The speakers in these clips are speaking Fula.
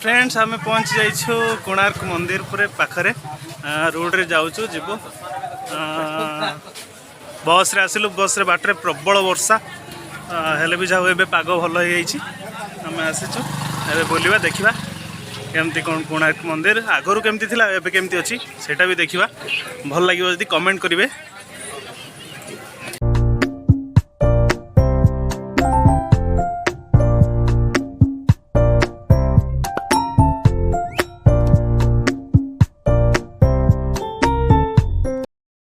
फ्रेंड्स आम पहुँची जाइछु कोणार्क मंदिर पूरे पाखरे रोड रे जाऊँ जीवु बस रे आसिलु बस रे बाटरे प्रबल वर्षा हेले भी जाऊ एबे पाग भल हो आम आसीचु एबे बोलिबा देखिबा केमती कौन कोणार्क मंदिर आगरू केमती थिला एबे केमती अछि सेटा भी देखिबा भल लागिबो जदी कमेंट करिवे।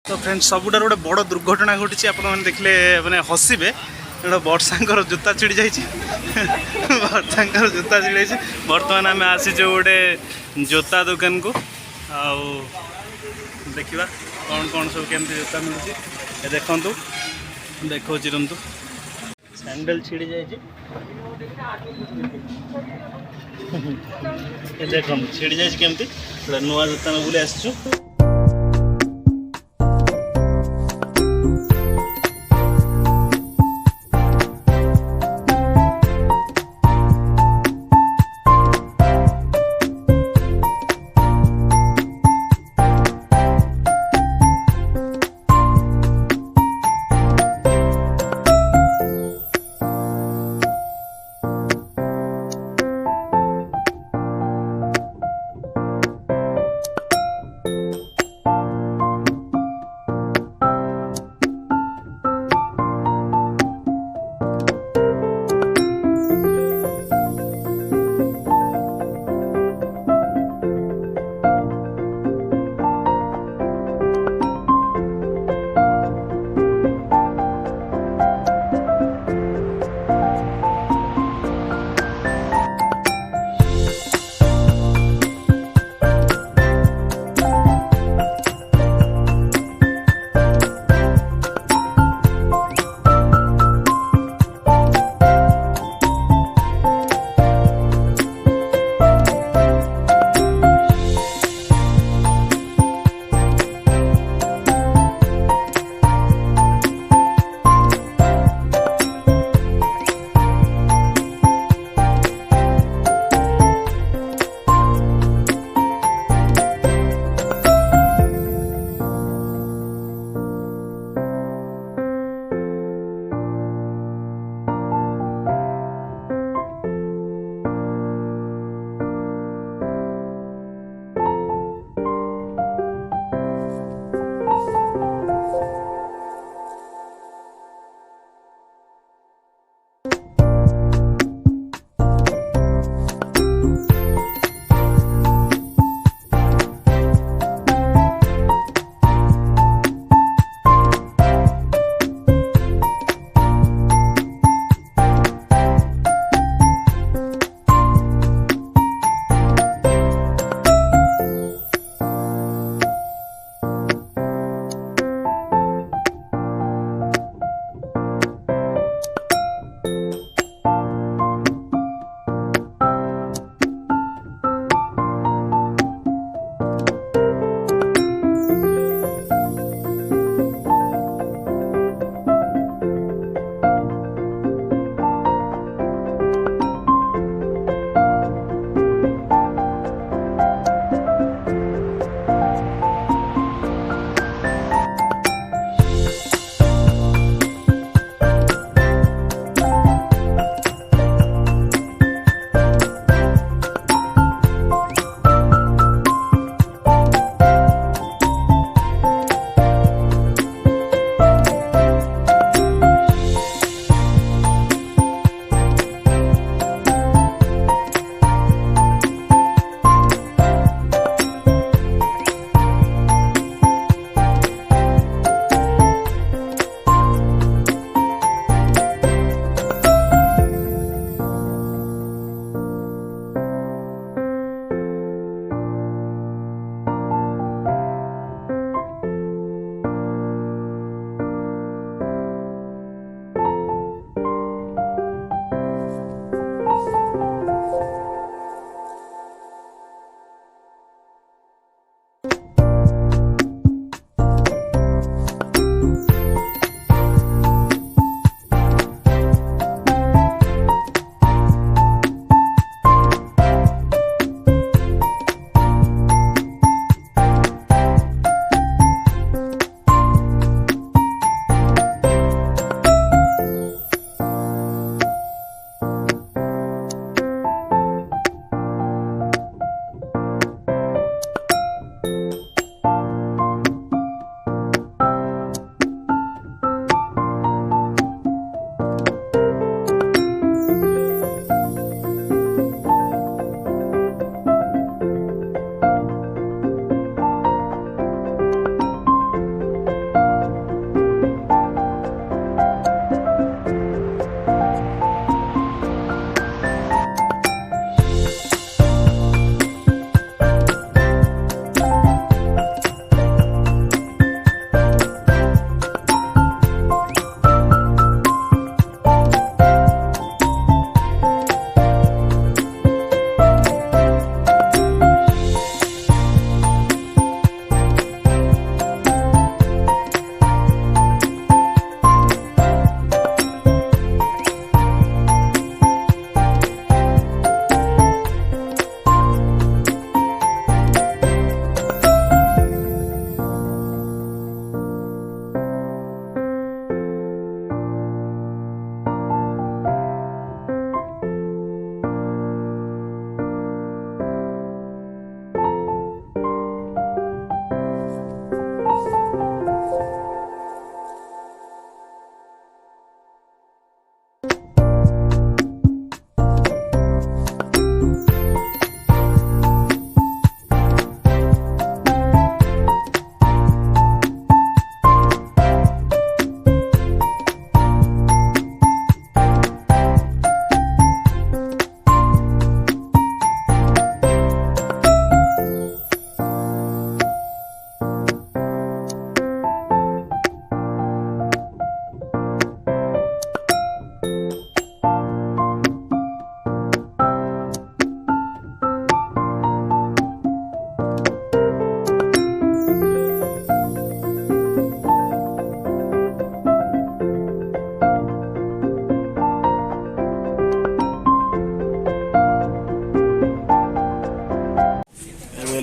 तो फ्रेंड्स सबुठार गोटे बड़ दुर्घटना घटी आप देखले मैंने हसबे गोटे वर्षांकर जूता छिड़ी जाइए वर्षांकर जूता छिड़ी जाइए बर्तमान आम आसीचु गोटे जोता दुकान को आउ देखा कौन कौन सब केमती जोता मिलूँ देखु देखो रुंतु सैंडल छिड़ी जाइए देखो छिड़ी जाइए केमती नुआ जोता में बुले आसचु।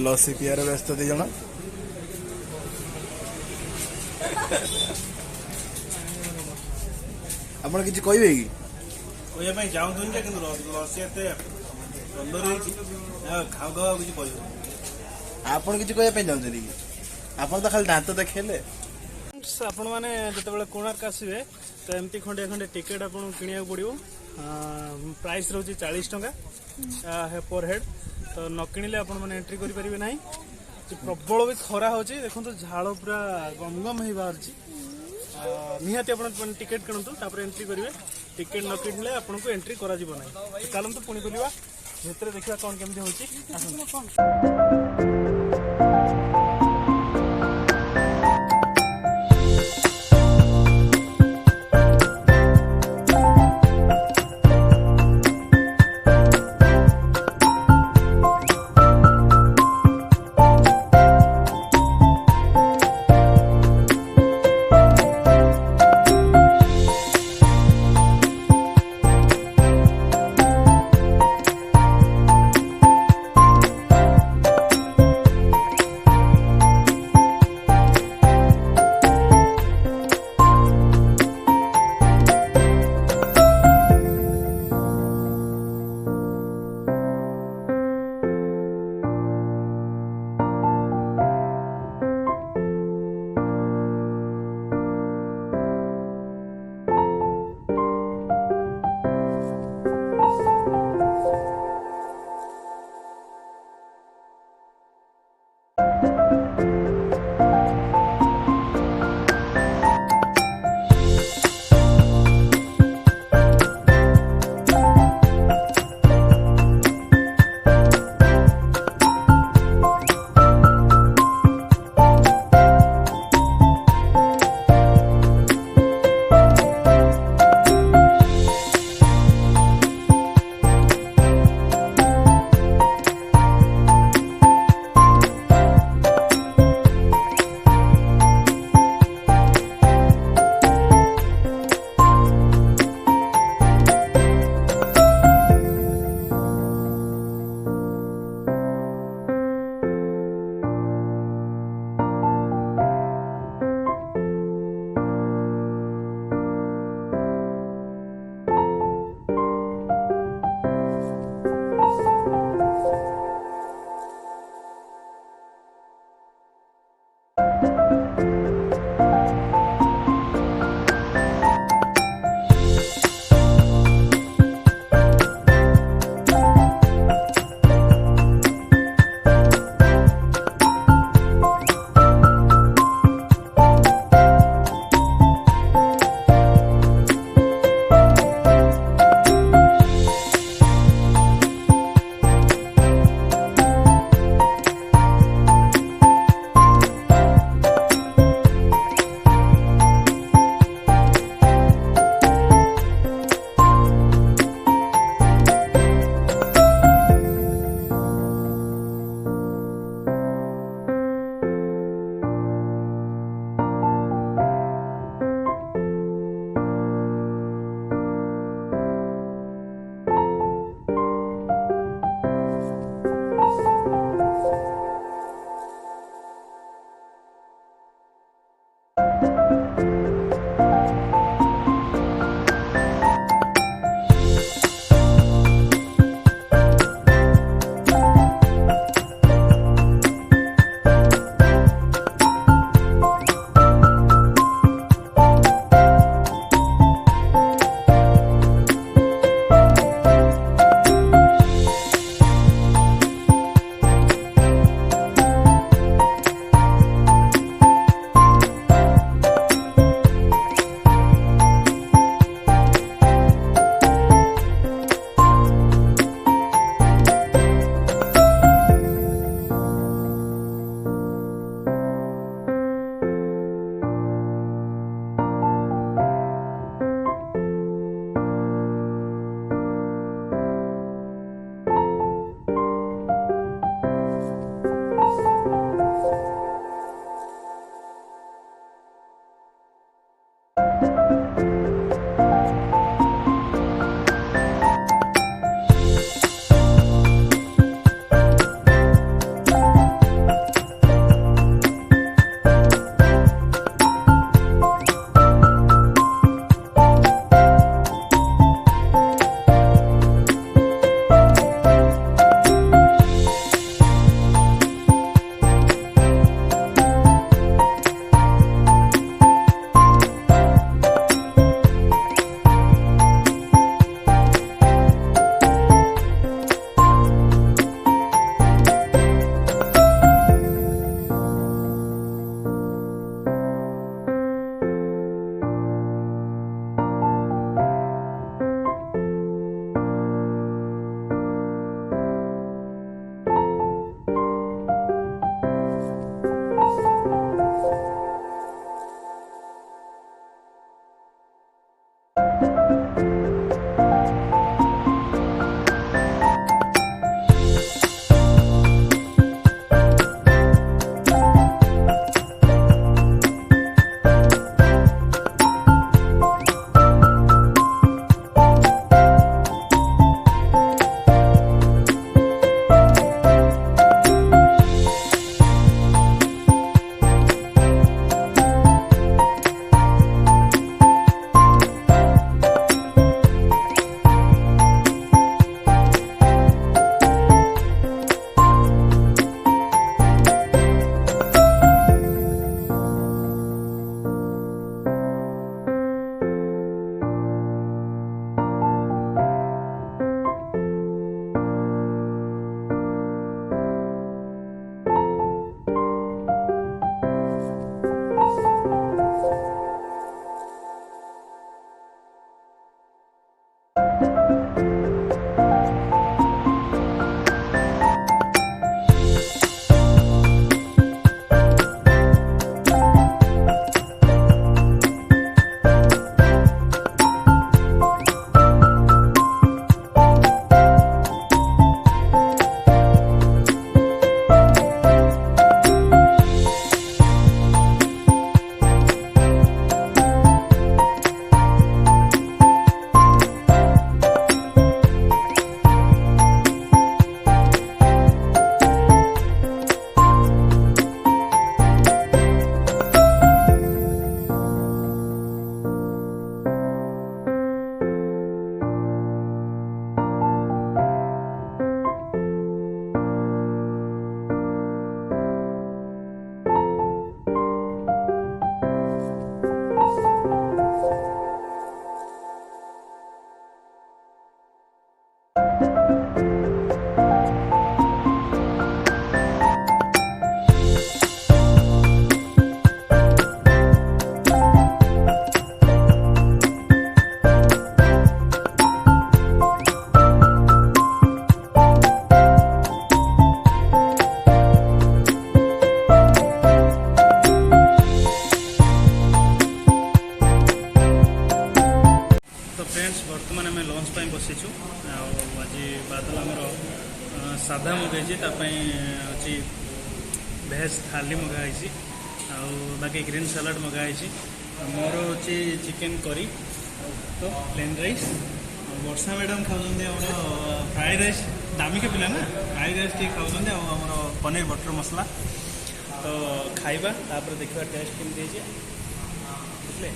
लस्सी पियार व्यस्त दी जण आपण किसी कहबे कि कहवाई चाहूँ कि लसी एत सुंदर खाऊ खाऊ किसी कह आपण किसी कहवाई चाहते कि आपण तो खाली दांत देखेले आपण मैंने जो कोणार्क आसवे तो एमती खंडे खंडे टिकेट आपको किणा पड़ो प्राइस रोचे 40 टंका पर हेड तो न किणिले आपण मैंने एंट्री करें ना प्रबल भी खरा हो देखो झाड़ पूरा गमगम हो बाहर निहाती आप टिकेट किणतु एंट्री करेंगे टिकेट न किणिले आपको एंट्री करा ना चलते पुणी बुलवा भितर देखा कौन केमती हो फ्रेंड्स बर्तमान आम लंच पर बसीचु आज बादल आमर साधा मगाई अच्छी भेज थाली मगाई बाकी ग्रीन सलाड मगाई मोर हूँ चिकेन करी तो प्लेन राइस वर्षा मैडम खाऊँ फ्राइड राइस दामिका पिला ना फ्राइड राइस टी खाऊँ पनीर बटर मसला तो खाइबा तापर देखा टेस्ट केमती बुझे।